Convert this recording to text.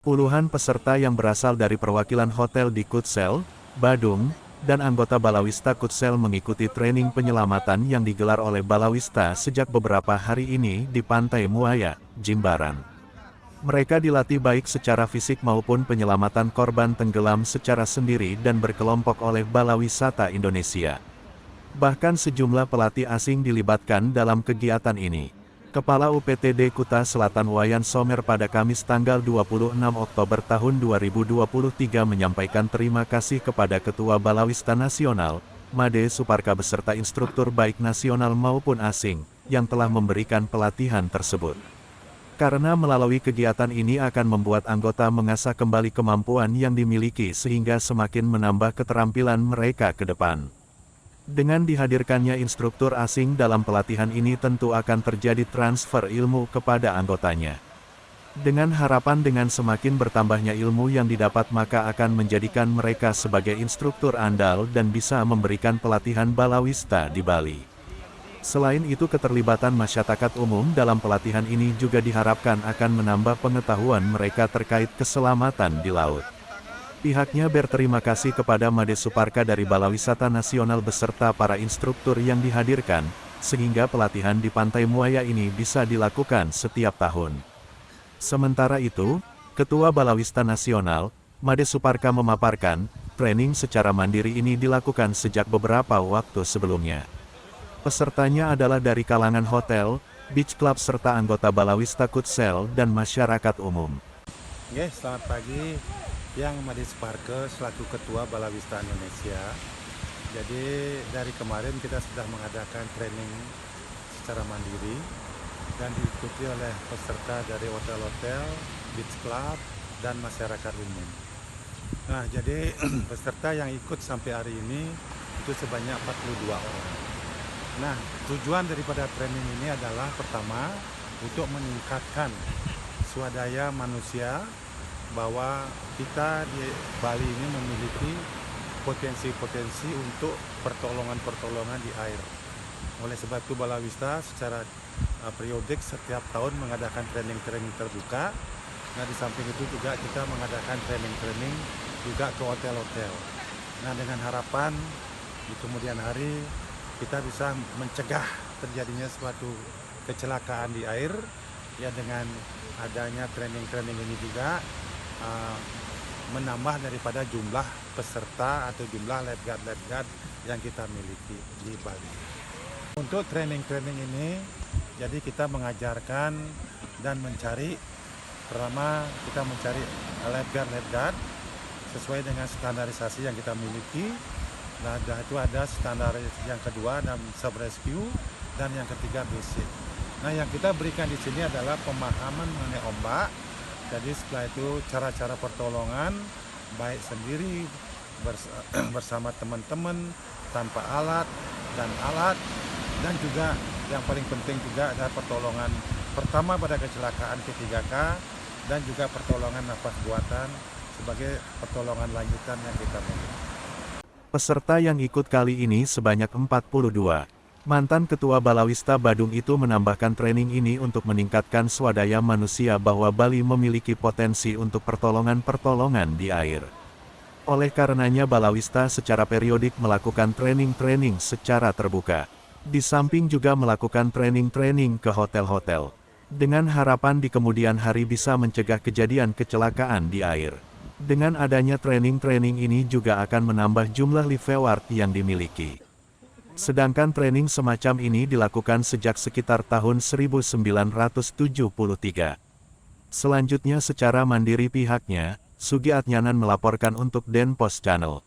Puluhan peserta yang berasal dari perwakilan hotel di Kutsel, Badung, dan anggota Balawista Kutsel mengikuti training penyelamatan yang digelar oleh Balawista sejak beberapa hari ini di Pantai Muaya, Jimbaran. Mereka dilatih baik secara fisik maupun penyelamatan korban tenggelam secara sendiri dan berkelompok oleh Balawisata Indonesia. Bahkan sejumlah pelatih asing dilibatkan dalam kegiatan ini. Kepala UPTD Kuta Selatan Wayan Somer pada Kamis tanggal 26 Oktober tahun 2023 menyampaikan terima kasih kepada Ketua Balawista Nasional, Made Suparka beserta instruktur baik nasional maupun asing, yang telah memberikan pelatihan tersebut. Karena melalui kegiatan ini akan membuat anggota mengasah kembali kemampuan yang dimiliki sehingga semakin menambah keterampilan mereka ke depan. Dengan dihadirkannya instruktur asing dalam pelatihan ini tentu akan terjadi transfer ilmu kepada anggotanya. Dengan harapan dengan semakin bertambahnya ilmu yang didapat maka akan menjadikan mereka sebagai instruktur andal dan bisa memberikan pelatihan balawista di Bali. Selain itu keterlibatan masyarakat umum dalam pelatihan ini juga diharapkan akan menambah pengetahuan mereka terkait keselamatan di laut. Pihaknya berterima kasih kepada Made Suparka dari Balawisata Nasional beserta para instruktur yang dihadirkan, sehingga pelatihan di Pantai Muaya ini bisa dilakukan setiap tahun. Sementara itu, Ketua Balawista Nasional, Made Suparka memaparkan, training secara mandiri ini dilakukan sejak beberapa waktu sebelumnya. Pesertanya adalah dari kalangan hotel, beach club serta anggota Balawista Kutsel dan masyarakat umum. Oke, selamat pagi. Yang Made Suparka selaku Ketua Balawista Indonesia. Jadi dari kemarin kita sudah mengadakan training secara mandiri dan diikuti oleh peserta dari hotel-hotel, beach club, dan masyarakat umum. Nah, jadi peserta yang ikut sampai hari ini itu sebanyak 42 orang. Nah, tujuan daripada training ini adalah pertama untuk meningkatkan swadaya manusia bahwa kita di Bali ini memiliki potensi-potensi untuk pertolongan-pertolongan di air. Oleh sebab itu Balawista secara periodik setiap tahun mengadakan training-training terbuka. Nah, di samping itu juga kita mengadakan training-training juga ke hotel-hotel. Nah, dengan harapan di kemudian hari kita bisa mencegah terjadinya suatu kecelakaan di air ya, dengan adanya training-training ini juga menambah daripada jumlah peserta atau jumlah lifeguard yang kita miliki di Bali. Untuk training-training ini, jadi kita mengajarkan dan mencari, pertama kita mencari lifeguard sesuai dengan standarisasi yang kita miliki. Nah, itu ada standar yang kedua dan sub rescue, dan yang ketiga basic. Nah, yang kita berikan di sini adalah pemahaman mengenai ombak. Jadi setelah itu cara-cara pertolongan, baik sendiri, bersama teman-teman, tanpa alat, dan juga yang paling penting juga adalah pertolongan pertama pada kecelakaan P3K, dan juga pertolongan nafas buatan sebagai pertolongan lanjutan yang kita miliki. Peserta yang ikut kali ini sebanyak 42. Mantan Ketua Balawista Badung itu menambahkan training ini untuk meningkatkan swadaya manusia bahwa Bali memiliki potensi untuk pertolongan-pertolongan di air. Oleh karenanya Balawista secara periodik melakukan training-training secara terbuka. Di samping juga melakukan training-training ke hotel-hotel. Dengan harapan di kemudian hari bisa mencegah kejadian kecelakaan di air. Dengan adanya training-training ini juga akan menambah jumlah lifeguard yang dimiliki. Sedangkan training semacam ini dilakukan sejak sekitar tahun 1973. Selanjutnya secara mandiri pihaknya, Sugi Atnyanan melaporkan untuk Denpos Channel.